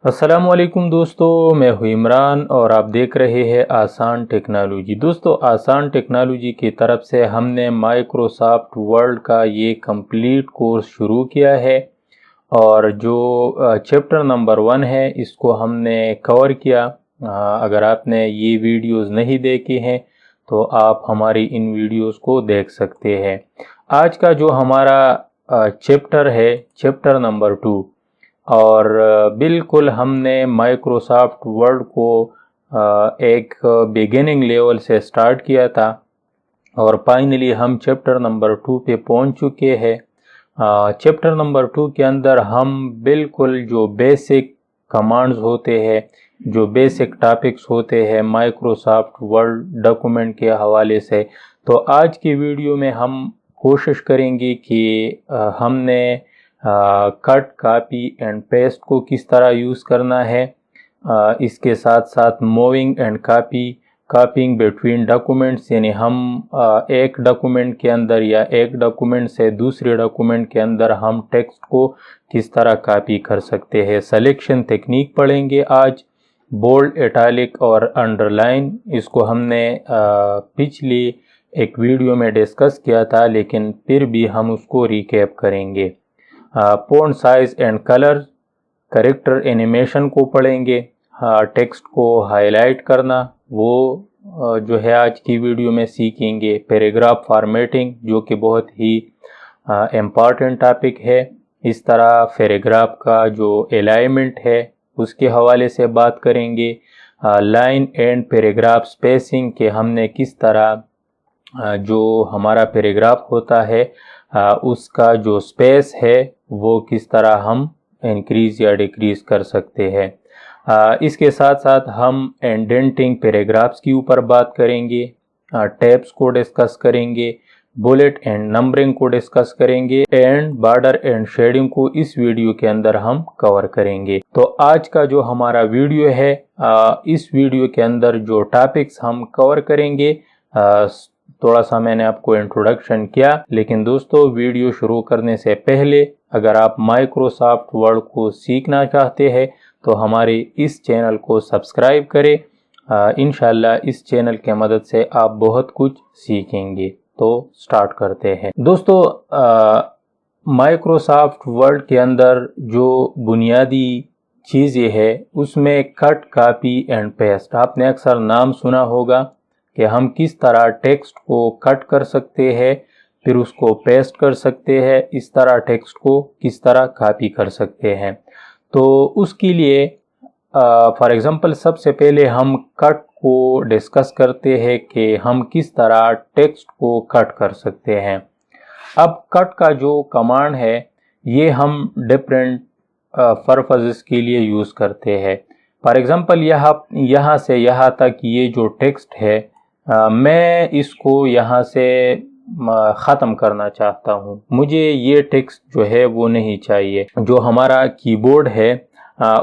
अस्सलामुअलैकुम दोस्तों, मैं हूं इमरान और आप देख रहे हैं आसान टेक्नोलॉजी। दोस्तों, आसान टेक्नोलॉजी की तरफ से हमने माइक्रोसॉफ्ट वर्ड का ये कंप्लीट कोर्स शुरू किया है और जो चैप्टर नंबर 1 है इसको हमने कवर किया। अगर आपने ये वीडियोस नहीं देखे हैं तो आप हमारी इन वीडियोस को देख सकते हैं। आज का जो हमारा चैप्टर है चैप्टर नंबर 2 और बिल्कुल हमने माइक्रोसॉफ्ट वर्ड को एक बिगिनिंग लेवल से स्टार्ट किया था और फाइनली हम चैप्टर नंबर 2 पे पहुंच चुके हैं। चैप्टर नंबर 2 के अंदर हम बिल्कुल जो बेसिक कमांड्स होते हैं, जो बेसिक टॉपिक्स होते हैं माइक्रोसॉफ्ट वर्ड डॉक्यूमेंट के हवाले से, तो आज की वीडियो में हम कोशिश करेंगे कि हमने कट, कॉपी एंड पेस्ट को किस तरह यूज़ करना है। इसके साथ साथ मूविंग एंड कॉपिंग बिटवीन डॉक्यूमेंट्स, यानी हम एक डॉक्यूमेंट के अंदर या एक डॉक्यूमेंट से दूसरे डॉक्यूमेंट के अंदर हम टेक्स्ट को किस तरह कॉपी कर सकते हैं। सिलेक्शन टेक्निक पढ़ेंगे आज। बोल्ड, इटैलिक और अंडरलाइन, इसको हमने पिछली एक वीडियो में डिस्कस किया था, लेकिन फिर भी हम उसको रिकैप करेंगे। Font size and colour, character animation को पढ़ेंगे। टेक्स्ट को हाईलाइट करना, वो जो है आज की वीडियो में सीखेंगे। पैराग्राफ फॉर्मेटिंग, जो कि बहुत ही इम्पॉर्टेंट टॉपिक है। इस तरह पैराग्राफ का जो अलाइनमेंट है उसके हवाले से बात करेंगे। लाइन एंड पैराग्राफ स्पेसिंग के हमने किस तरह जो हमारा पैराग्राफ होता है उसका जो स्पेस है वो किस तरह हम इंक्रीज या डिक्रीज कर सकते हैं। इसके साथ साथ हम इंडेंटिंग पैराग्राफ्स के ऊपर बात करेंगे। टैब्स को डिस्कस करेंगे। बुलेट एंड नंबरिंग को डिस्कस करेंगे एंड बॉर्डर एंड शेडिंग को इस वीडियो के अंदर हम कवर करेंगे। तो आज का जो हमारा वीडियो है, इस वीडियो के अंदर जो टॉपिक्स हम कवर करेंगे, थोड़ा सा मैंने आपको इंट्रोडक्शन किया, लेकिन दोस्तों वीडियो शुरू करने से पहले अगर आप माइक्रोसॉफ्ट वर्ड को सीखना चाहते हैं तो हमारे इस चैनल को सब्सक्राइब करें। इंशाल्लाह इस चैनल की मदद से आप बहुत कुछ सीखेंगे। तो स्टार्ट करते हैं। दोस्तों, माइक्रोसॉफ्ट वर्ड के अंदर जो बुनियादी चीज़ें हैं उसमें कट, कॉपी एंड पेस्ट, आपने अक्सर नाम सुना होगा कि हम किस तरह टेक्स्ट को कट कर सकते हैं, फिर उसको पेस्ट कर सकते हैं, इस तरह टेक्स्ट को किस तरह कॉपी कर सकते हैं। तो उसके लिए फॉर एग्जांपल सबसे पहले हम कट को डिस्कस करते हैं कि हम किस तरह टेक्स्ट को कट कर सकते हैं। अब कट का जो कमांड है ये हम डिफरेंट पर्पसेस के लिए यूज़ करते हैं। फॉर एग्जांपल यहाँ से यहाँ तक ये जो टेक्स्ट है, मैं इसको यहाँ से ख़त्म करना चाहता हूँ। मुझे ये टेक्स्ट जो है वो नहीं चाहिए। जो हमारा कीबोर्ड है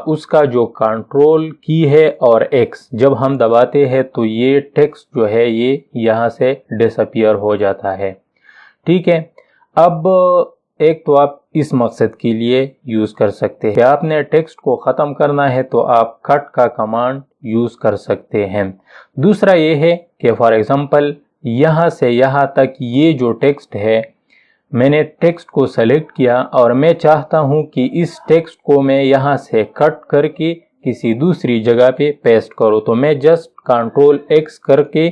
उसका जो कंट्रोल की है और एक्स जब हम दबाते हैं तो ये टेक्स्ट जो है ये यहाँ से डिसअपियर हो जाता है। ठीक है, अब एक तो आप इस मकसद के लिए यूज़ कर सकते हैं। आपने टेक्स्ट को ख़त्म करना है तो आप कट का कमांड यूज़ कर सकते हैं। दूसरा ये है कि फॉर एग्ज़ाम्पल यहाँ से यहाँ तक ये जो टेक्स्ट है, मैंने टेक्स्ट को सेलेक्ट किया और मैं चाहता हूँ कि इस टेक्स्ट को मैं यहाँ से कट करके किसी दूसरी जगह पे पेस्ट करूँ। तो मैं जस्ट कंट्रोल एक्स करके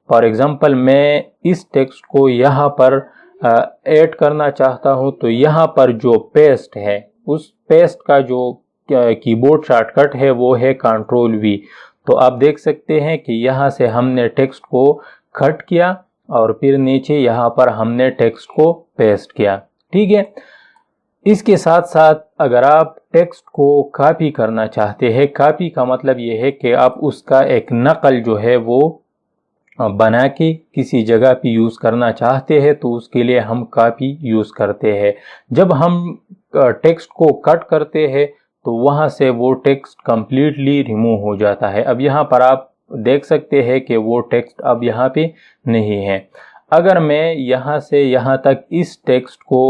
फॉर एग्ज़ाम्पल मैं इस टेक्स्ट को यहाँ पर ऐड करना चाहता हूँ, तो यहाँ पर जो पेस्ट है उस पेस्ट का जो कीबोर्ड शॉर्टकट है वो है कंट्रोल वी। तो आप देख सकते हैं कि यहाँ से हमने टेक्स्ट को कट किया और फिर नीचे यहाँ पर हमने टेक्स्ट को पेस्ट किया। ठीक है, इसके साथ साथ अगर आप टेक्स्ट को कॉपी करना चाहते हैं, कॉपी का मतलब ये है कि आप उसका एक नकल जो है वो बना के किसी जगह पे यूज़ करना चाहते हैं, तो उसके लिए हम कॉपी यूज़ करते हैं। जब हम टेक्स्ट को कट करते हैं तो वहाँ से वो टेक्स्ट कम्प्लीटली रिमूव हो जाता है। अब यहाँ पर आप देख सकते हैं कि वो टेक्स्ट अब यहाँ पे नहीं है। अगर मैं यहाँ से यहाँ तक इस टेक्स्ट को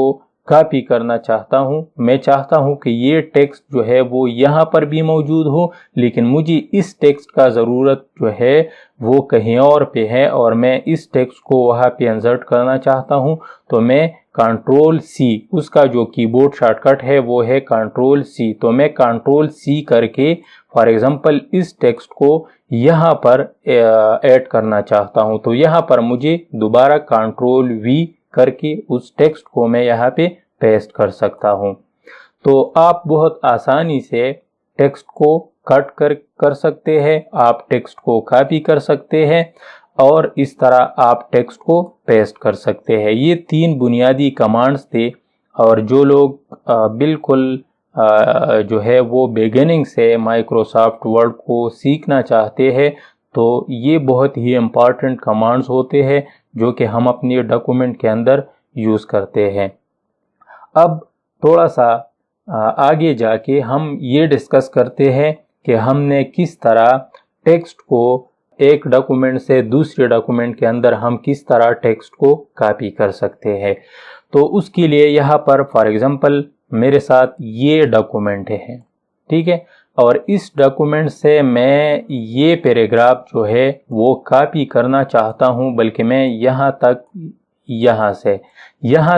कॉपी करना चाहता हूं, मैं चाहता हूं कि ये टेक्स्ट जो है वो यहाँ पर भी मौजूद हो, लेकिन मुझे इस टेक्स्ट का ज़रूरत जो है वो कहीं और पे है और मैं इस टेक्स्ट को वहाँ पे इंसर्ट करना चाहता हूं, तो मैं कंट्रोल सी, उसका जो कीबोर्ड शॉर्टकट है वो है कंट्रोल सी, तो मैं कंट्रोल सी करके फॉर एग्जांपल इस टेक्स्ट को यहाँ पर ऐड करना चाहता हूं, तो यहाँ पर मुझे दोबारा कंट्रोल वी करके उस टेक्स्ट को मैं यहाँ पे पेस्ट कर सकता हूं। तो आप बहुत आसानी से टेक्स्ट को कट कर सकते हैं, आप टेक्स्ट को कॉपी कर सकते हैं और इस तरह आप टेक्स्ट को पेस्ट कर सकते हैं। ये 3 बुनियादी कमांड्स थे और जो लोग बिल्कुल जो है वो बिगिनिंग से माइक्रोसॉफ्ट वर्ड को सीखना चाहते हैं, तो ये बहुत ही इम्पॉर्टेंट कमांड्स होते हैं जो कि हम अपने डॉक्यूमेंट के अंदर यूज़ करते हैं। अब थोड़ा सा आगे जाके हम ये डिस्कस करते हैं कि हमने किस तरह टेक्स्ट को एक डॉक्यूमेंट से दूसरे डॉक्यूमेंट के अंदर हम किस तरह टेक्स्ट को कॉपी कर सकते हैं। तो उसके लिए यहाँ पर फॉर एग्जांपल मेरे साथ ये डॉक्यूमेंट है, ठीक है, और इस डॉक्यूमेंट से मैं ये पैराग्राफ जो है वो कॉपी करना चाहता हूँ, बल्कि मैं यहाँ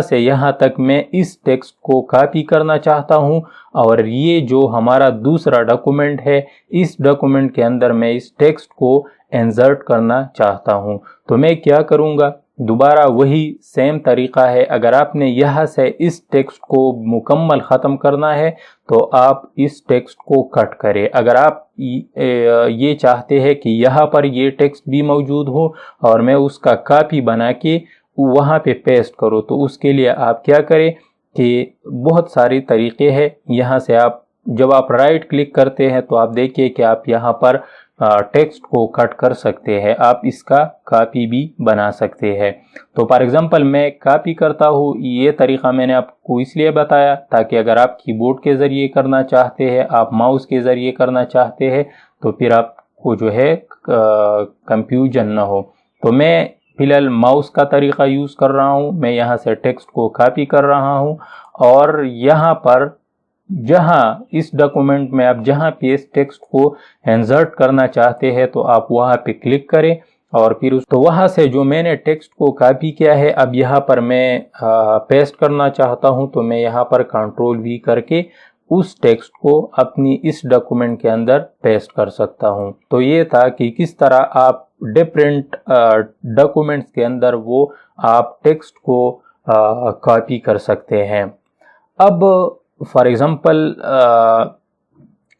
से यहाँ तक मैं इस टेक्स्ट को कॉपी करना चाहता हूँ और ये जो हमारा दूसरा डॉक्यूमेंट है, इस डॉक्यूमेंट के अंदर मैं इस टेक्स्ट को इंसर्ट करना चाहता हूँ। तो मैं क्या करूँगा, दोबारा वही सेम तरीका है। अगर आपने यहाँ से इस टेक्स्ट को मुकम्मल ख़त्म करना है तो आप इस टेक्स्ट को कट करें। अगर आप ये चाहते हैं कि यहाँ पर ये टेक्स्ट भी मौजूद हो और मैं उसका कॉपी बना के वहाँ पे पेस्ट करो, तो उसके लिए आप क्या करें कि बहुत सारे तरीके हैं। यहाँ से आप जब आप राइट क्लिक करते हैं तो आप देखिए कि आप यहाँ पर टेक्स्ट को कट कर सकते हैं, आप इसका कॉपी भी बना सकते हैं। तो फॉर एग्जांपल मैं कॉपी करता हूँ, ये तरीका मैंने आपको इसलिए बताया ताकि अगर आप कीबोर्ड के ज़रिए करना चाहते हैं, आप माउस के ज़रिए करना चाहते हैं, तो फिर आपको जो है कंफ्यूजन ना हो। तो मैं फिलहाल माउस का तरीका यूज़ कर रहा हूँ। मैं यहाँ से टेक्स्ट को कॉपी कर रहा हूँ और यहाँ पर जहाँ इस डॉक्यूमेंट में आप जहाँ पे इस टेक्स्ट को इंसर्ट करना चाहते हैं तो आप वहाँ पे क्लिक करें और फिर तो वहाँ से जो मैंने टेक्स्ट को कॉपी किया है अब यहाँ पर मैं पेस्ट करना चाहता हूँ, तो मैं यहाँ पर कंट्रोल वी करके उस टेक्स्ट को अपनी इस डॉक्यूमेंट के अंदर पेस्ट कर सकता हूँ। तो ये था कि किस तरह आप डिफरेंट डॉक्यूमेंट्स के अंदर वो आप टेक्स्ट को कॉपी कर सकते हैं। अब फॉर एग्जांपल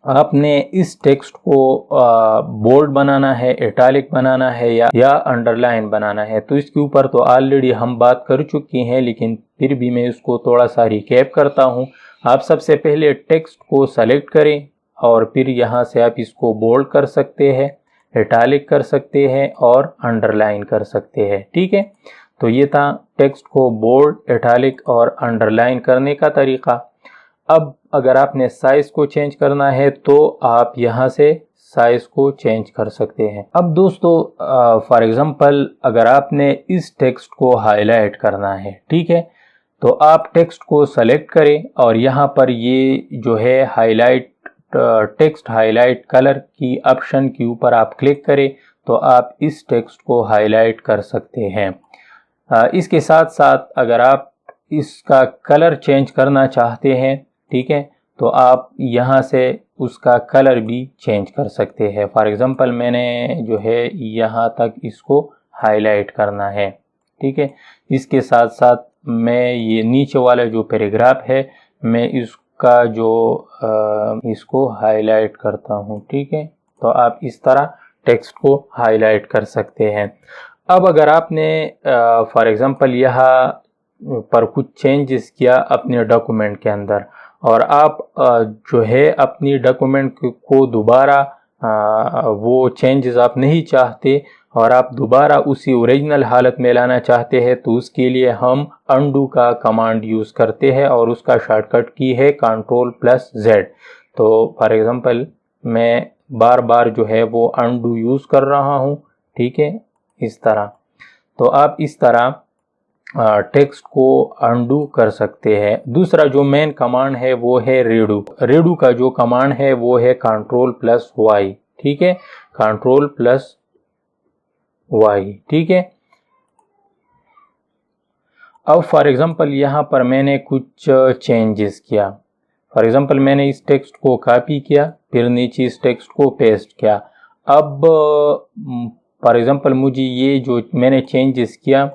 आपने इस टेक्स्ट को बोल्ड बनाना है, इटैलिक बनाना है या अंडरलाइन बनाना है, तो इसके ऊपर तो ऑलरेडी हम बात कर चुके हैं, लेकिन फिर भी मैं इसको थोड़ा सा रिकैप करता हूँ। आप सबसे पहले टेक्स्ट को सेलेक्ट करें और फिर यहाँ से आप इसको बोल्ड कर सकते हैं, इटैलिक कर सकते हैं और अंडरलाइन कर सकते हैं, ठीक है। तो ये था टेक्स्ट को बोल्ड, इटैलिक और अंडरलाइन करने का तरीका। अब अगर आपने साइज को चेंज करना है तो आप यहाँ से साइज को चेंज कर सकते हैं। अब दोस्तों फॉर एग्जांपल अगर आपने इस टेक्स्ट को हाईलाइट करना है, ठीक है, तो आप टेक्स्ट को सेलेक्ट करें और यहाँ पर ये जो है हाईलाइट टेक्स्ट हाईलाइट कलर की ऑप्शन के ऊपर आप क्लिक करें तो आप इस टेक्स्ट को हाईलाइट कर सकते हैं। इसके साथ साथ अगर आप इसका कलर चेंज करना चाहते हैं, ठीक है, तो आप यहाँ से उसका कलर भी चेंज कर सकते हैं। फॉर एग्जांपल मैंने जो है यहाँ तक इसको हाईलाइट करना है, ठीक है। इसके साथ साथ मैं ये नीचे वाला जो पैराग्राफ है मैं इसका जो इसको हाईलाइट करता हूँ, ठीक है। तो आप इस तरह टेक्स्ट को हाईलाइट कर सकते हैं। अब अगर आपने फॉर एग्जांपल यहाँ पर कुछ चेंजेस किया अपने डॉक्यूमेंट के अंदर और आप जो है अपनी डॉक्यूमेंट को दोबारा वो चेंजेस आप नहीं चाहते और आप दोबारा उसी ओरिजिनल हालत में लाना चाहते हैं, तो उसके लिए हम अनडू का कमांड यूज़ करते हैं और उसका शॉर्टकट की है Ctrl+Z। तो फॉर एग्जांपल मैं बार बार जो है वो अनडू यूज़ कर रहा हूँ, ठीक है, इस तरह। तो आप इस तरह टेक्स्ट को अनडू कर सकते हैं। दूसरा जो मेन कमांड है वो है रीडू। रीडू का जो कमांड है वो है Ctrl+Y, ठीक है, Ctrl+Y, ठीक है। अब फॉर एग्जांपल यहाँ पर मैंने कुछ चेंजेस किया। फॉर एग्जांपल मैंने इस टेक्स्ट को कॉपी किया, फिर नीचे इस टेक्स्ट को पेस्ट किया। अब फॉर एग्जांपल मुझे ये जो मैंने चेंजेस किया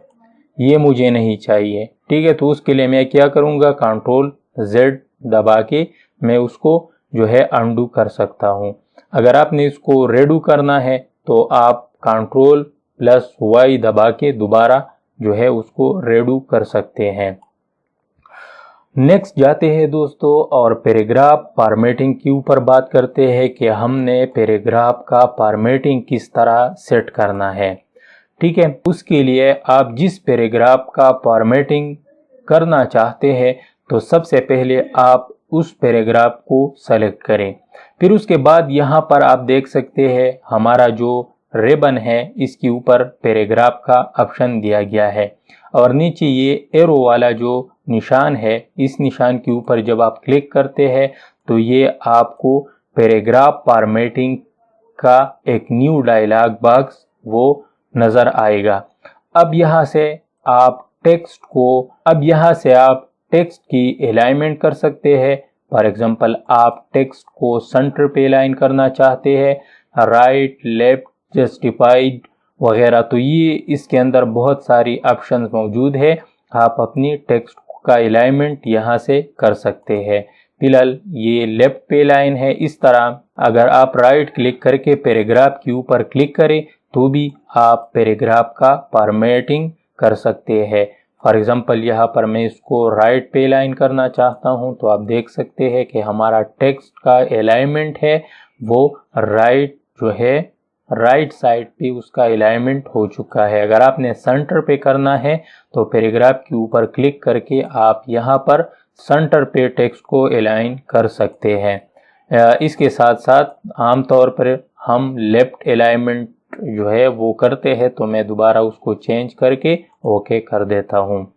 ये मुझे नहीं चाहिए, ठीक है। तो उसके लिए मैं क्या करूँगा, Ctrl+Z दबा के मैं उसको जो है अनडू कर सकता हूँ। अगर आपने इसको रेडू करना है तो आप Ctrl+Y दबा के दोबारा जो है उसको रेडू कर सकते हैं। नेक्स्ट जाते हैं दोस्तों और पैराग्राफ फॉर्मेटिंग के ऊपर बात करते हैं कि हमने पैराग्राफ का फॉर्मेटिंग किस तरह सेट करना है, ठीक है। उसके लिए आप जिस पैराग्राफ का फॉर्मेटिंग करना चाहते हैं तो सबसे पहले आप उस पैराग्राफ को सेलेक्ट करें। फिर उसके बाद यहाँ पर आप देख सकते हैं हमारा जो रिबन है इसके ऊपर पैराग्राफ का ऑप्शन दिया गया है और नीचे ये एरो वाला जो निशान है इस निशान के ऊपर जब आप क्लिक करते हैं तो ये आपको पैराग्राफ फॉर्मेटिंग का एक न्यू डायलॉग बॉक्स वो नज़र आएगा। अब यहाँ से आप टेक्स्ट की अलाइनमेंट कर सकते हैं। फॉर एग्जांपल आप टेक्स्ट को सेंटर पे अलाइन करना चाहते हैं, राइट, लेफ्ट, जस्टिफाइड वगैरह, तो ये इसके अंदर बहुत सारी ऑप्शंस मौजूद है। आप अपनी टेक्स्ट का अलाइनमेंट यहाँ से कर सकते हैं। फिलहाल ये लेफ्ट पे लाइन है। इस तरह अगर आप राइट क्लिक करके पैराग्राफ के ऊपर क्लिक करें तो भी आप पैराग्राफ का फॉर्मेटिंग कर सकते हैं। फॉर एग्जांपल यहाँ पर मैं इसको राइट पे लाइन करना चाहता हूँ तो आप देख सकते हैं कि हमारा टेक्स्ट का अलाइनमेंट है वो राइट जो है राइट साइड पे उसका अलाइनमेंट हो चुका है। अगर आपने सेंटर पे करना है तो पैराग्राफ के ऊपर क्लिक करके आप यहाँ पर सेंटर पे टेक्स्ट को अलाइन कर सकते हैं। इसके साथ साथ आमतौर पर हम लेफ्ट अलाइनमेंट जो है वो करते हैं तो मैं दोबारा उसको चेंज करके ओके कर देता हूँ।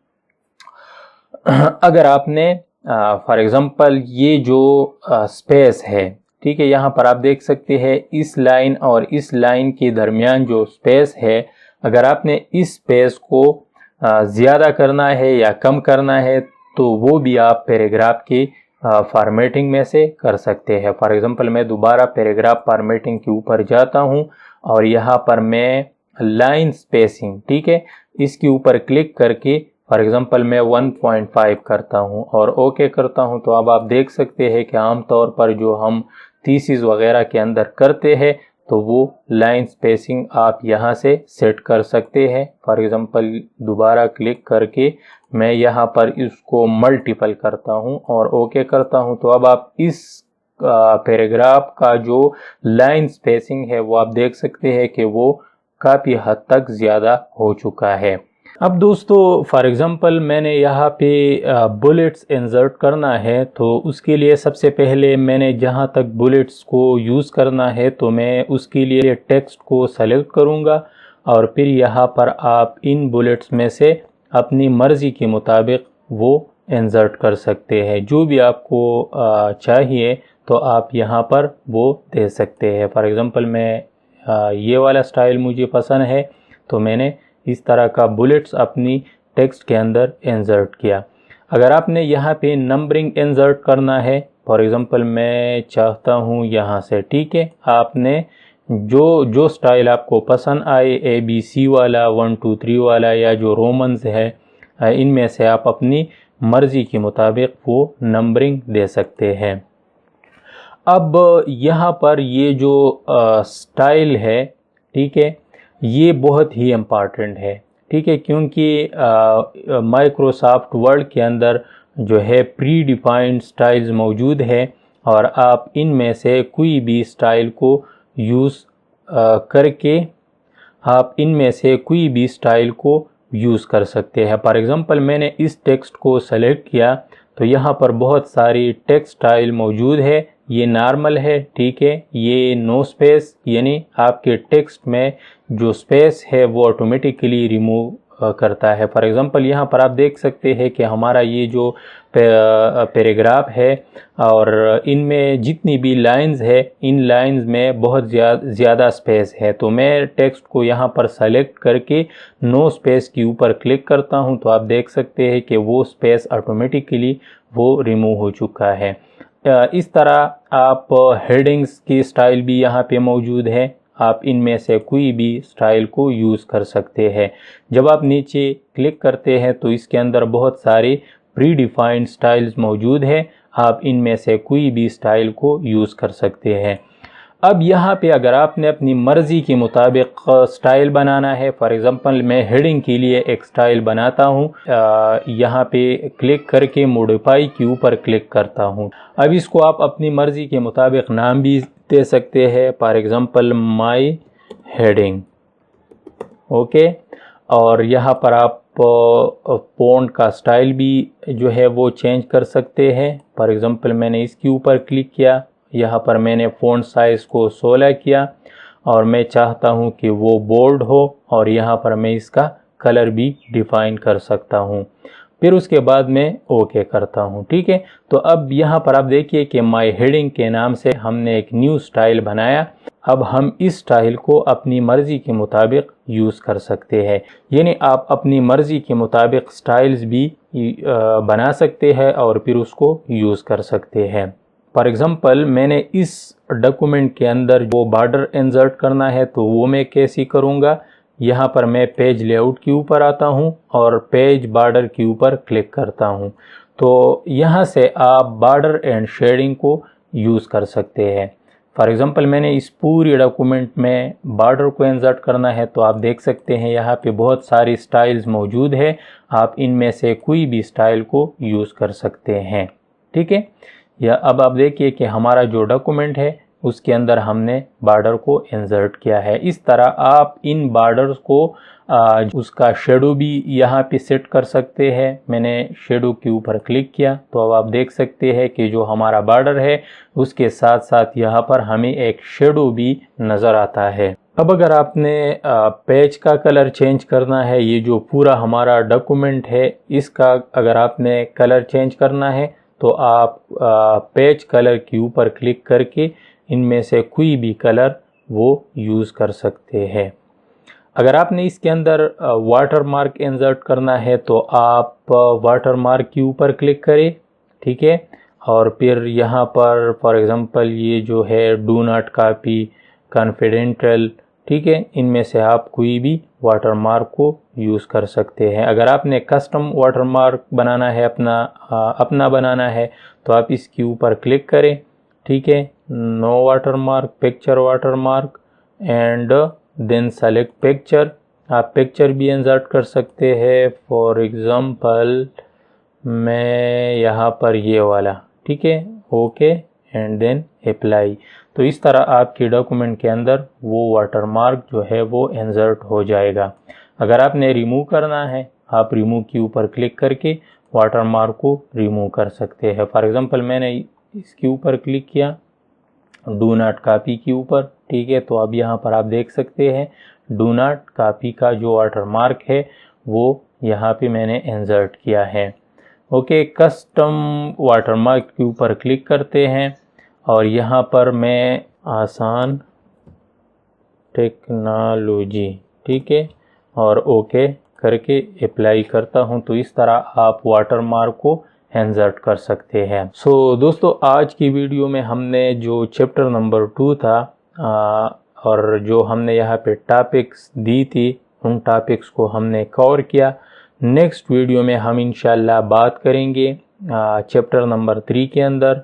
अगर आपने फॉर एग्जांपल ये जो स्पेस है, ठीक है, यहाँ पर आप देख सकते हैं इस लाइन और इस लाइन के दरमियान जो स्पेस है, अगर आपने इस स्पेस को ज़्यादा करना है या कम करना है तो वो भी आप पैराग्राफ की फॉर्मेटिंग में से कर सकते हैं। फॉर एग्जांपल मैं दोबारा पैराग्राफ फॉर्मेटिंग के ऊपर जाता हूँ और यहाँ पर मैं लाइन स्पेसिंग, ठीक है, इसके ऊपर क्लिक करके फॉर एग्जांपल मैं 1.5 करता हूँ और ओके करता हूँ। तो अब आप देख सकते हैं कि आमतौर पर जो हम थीसिस वगैरह के अंदर करते हैं तो वो लाइन स्पेसिंग आप यहाँ से सेट कर सकते हैं। फॉर एग्जांपल दोबारा क्लिक करके मैं यहाँ पर इसको मल्टीपल करता हूँ और ओके करता हूँ। तो अब आप इस पैराग्राफ का जो लाइन स्पेसिंग है वो आप देख सकते हैं कि वो काफ़ी हद तक ज़्यादा हो चुका है। अब दोस्तों फॉर एग्जांपल मैंने यहाँ पे बुलेट्स इंसर्ट करना है तो उसके लिए सबसे पहले मैंने जहाँ तक बुलेट्स को यूज़ करना है तो मैं उसके लिए टेक्स्ट को सेलेक्ट करूँगा और फिर यहाँ पर आप इन बुलेट्स में से अपनी मर्ज़ी के मुताबिक वो इंसर्ट कर सकते हैं। जो भी आपको चाहिए तो आप यहाँ पर वो दे सकते हैं। फॉर एग्जांपल मैं ये वाला स्टाइल मुझे पसंद है तो मैंने इस तरह का बुलेट्स अपनी टेक्स्ट के अंदर इंसर्ट किया। अगर आपने यहाँ पे नंबरिंग इंसर्ट करना है, फॉर एग्जांपल मैं चाहता हूँ यहाँ से, ठीक है, आपने जो स्टाइल आपको पसंद आए, ABC वाला, 1 2 3 वाला या जो रोमन्स है, इनमें से आप अपनी मर्ज़ी के मुताबिक वो नंबरिंग दे सकते हैं। अब यहाँ पर ये जो स्टाइल है, ठीक है, ये बहुत ही इम्पॉर्टेंट है, ठीक है, क्योंकि माइक्रोसॉफ्ट वर्ड के अंदर जो है प्री डिफाइंड स्टाइल्स मौजूद है और आप इनमें से कोई भी स्टाइल को यूज़ करके आप इनमें से कोई भी स्टाइल को यूज़ कर सकते हैं। फॉर एग्जांपल मैंने इस टेक्स्ट को सेलेक्ट किया तो यहाँ पर बहुत सारी टेक्स्ट स्टाइल मौजूद है। ये नॉर्मल है, ठीक है, ये नो स्पेस, यानी आपके टेक्स्ट में जो स्पेस है वो ऑटोमेटिकली रिमूव करता है। फॉर एग्ज़ाम्पल यहाँ पर आप देख सकते हैं कि हमारा ये जो पैराग्राफ है और इनमें जितनी भी लाइंस है, इन लाइंस में बहुत ज़्यादा स्पेस है। तो मैं टेक्स्ट को यहाँ पर सेलेक्ट करके नो स्पेस के ऊपर क्लिक करता हूँ तो आप देख सकते हैं कि वो स्पेस ऑटोमेटिकली वो रिमूव हो चुका है। इस तरह आप हेडिंग्स की स्टाइल भी यहाँ पे मौजूद है, आप इनमें से कोई भी स्टाइल को यूज़ कर सकते हैं। जब आप नीचे क्लिक करते हैं तो इसके अंदर बहुत सारे प्री डिफाइंड स्टाइल्स मौजूद हैं, आप इनमें से कोई भी स्टाइल को यूज़ कर सकते हैं। अब यहाँ पे अगर आपने अपनी मर्ज़ी के मुताबिक स्टाइल बनाना है, फॉर एग्ज़ाम्पल मैं हेडिंग के लिए एक स्टाइल बनाता हूँ, यहाँ पे क्लिक करके मॉडिफाई के ऊपर क्लिक करता हूँ। अब इसको आप अपनी मर्ज़ी के मुताबिक नाम भी दे सकते हैं, for example my heading, okay. और यहाँ पर आप फ़ॉन्ट का स्टाइल भी जो है वो चेंज कर सकते हैं। फॉर एग्ज़ाम्पल मैंने इसके ऊपर क्लिक किया, यहाँ पर मैंने फ़ॉन्ट साइज़ को 16 किया और मैं चाहता हूँ कि वो बोल्ड हो और यहाँ पर मैं इसका कलर भी डिफ़ाइन कर सकता हूँ। फिर उसके बाद मैं ओके करता हूँ, ठीक है। तो अब यहाँ पर आप देखिए कि माई हेडिंग के नाम से हमने एक न्यू स्टाइल बनाया। अब हम इस स्टाइल को अपनी मर्ज़ी के मुताबिक यूज़ कर सकते हैं, यानी आप अपनी मर्ज़ी के मुताबिक स्टाइल्स भी बना सकते हैं और फिर उसको यूज़ कर सकते हैं। फॉर एग्ज़ाम्पल मैंने इस डॉक्यूमेंट के अंदर वो बॉर्डर इंसर्ट करना है तो वो मैं कैसे करूँगा। यहाँ पर मैं पेज लेआउट के ऊपर आता हूँ और पेज बॉर्डर के ऊपर क्लिक करता हूँ। तो यहाँ से आप बॉर्डर एंड शेडिंग को यूज़ कर सकते हैं। फॉर एग्ज़ाम्पल मैंने इस पूरी डॉक्यूमेंट में बॉर्डर को इंसर्ट करना है तो आप देख सकते हैं यहाँ पे बहुत सारी स्टाइल्स मौजूद है, आप इनमें से कोई भी स्टाइल को यूज़ कर सकते हैं, ठीक है। या अब आप देखिए कि हमारा जो डॉक्यूमेंट है उसके अंदर हमने बॉर्डर को इंसर्ट किया है। इस तरह आप इन बॉर्डर्स को उसका शेडो भी यहाँ पे सेट कर सकते हैं। मैंने शेडो के ऊपर क्लिक किया तो अब आप देख सकते हैं कि जो हमारा बॉर्डर है उसके साथ साथ यहाँ पर हमें एक शेडो भी नज़र आता है। अब अगर आपने पेज का कलर चेंज करना है, ये जो पूरा हमारा डॉक्यूमेंट है इसका अगर आपने कलर चेंज करना है तो आप पेज कलर के ऊपर क्लिक करके इनमें से कोई भी कलर वो यूज़ कर सकते हैं। अगर आपने इसके अंदर वाटर मार्क इंसर्ट करना है तो आप वाटर मार्क के ऊपर क्लिक करें, ठीक है। और फिर यहाँ पर फॉर एग्ज़ाम्पल ये जो है डू नॉट कॉपी, कॉन्फिडेंशियल, ठीक है, इनमें से आप कोई भी वाटर मार्क को यूज़ कर सकते हैं। अगर आपने कस्टम वाटर मार्क बनाना है, अपना बनाना है तो आप इसके ऊपर क्लिक करें, ठीक है। No water mark, picture water mark and then select picture. आप पिक्चर भी इंसर्ट कर सकते हैं। फॉर एग्ज़ाम्पल मैं यहाँ पर ये वाला, ठीक है, ओके एंड देन अप्लाई। तो इस तरह आपके डॉक्यूमेंट के अंदर वो वाटर मार्क जो है वो इंसर्ट हो जाएगा। अगर आपने रिमूव करना है आप रिमूव के ऊपर क्लिक करके वाटर मार्क को रिमूव कर सकते हैं। फॉर एग्ज़ाम्पल मैंने इसके ऊपर क्लिक किया डू नॉट कॉपी के ऊपर, ठीक है। तो अब यहाँ पर आप देख सकते हैं डू नॉट कॉपी का जो वाटर मार्क है वो यहाँ पे मैंने इंसर्ट किया है, ओके। कस्टम वाटर मार्क के ऊपर क्लिक करते हैं और यहाँ पर मैं आसान टेक्नोलॉजी, ठीक है, और ओके करके अप्लाई करता हूँ। तो इस तरह आप वाटर मार्क को इंसर्ट कर सकते हैं। दोस्तों आज की वीडियो में हमने जो चैप्टर नंबर 2 था और जो हमने यहाँ पे टॉपिक्स दी थी उन टॉपिक्स को हमने कवर किया। नेक्स्ट वीडियो में हम इंशाल्लाह बात करेंगे चैप्टर नंबर 3 के अंदर,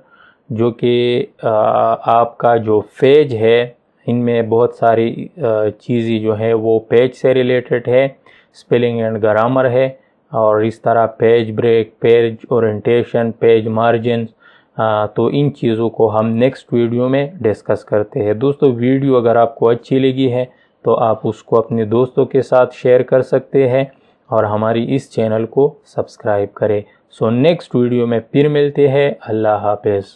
जो कि आपका जो पेज है इनमें बहुत सारी चीज़ें जो है वो पेज से रिलेटेड है, स्पेलिंग एंड ग्रामर है और इस तरह page break, page orientation, page margin, तो इन चीज़ों को हम नेक्स्ट वीडियो में डिस्कस करते हैं। दोस्तों वीडियो अगर आपको अच्छी लगी है तो आप उसको अपने दोस्तों के साथ शेयर कर सकते हैं और हमारी इस चैनल को सब्सक्राइब करें। नेक्स्ट वीडियो में फिर मिलते हैं। अल्लाह हाफ़िज़।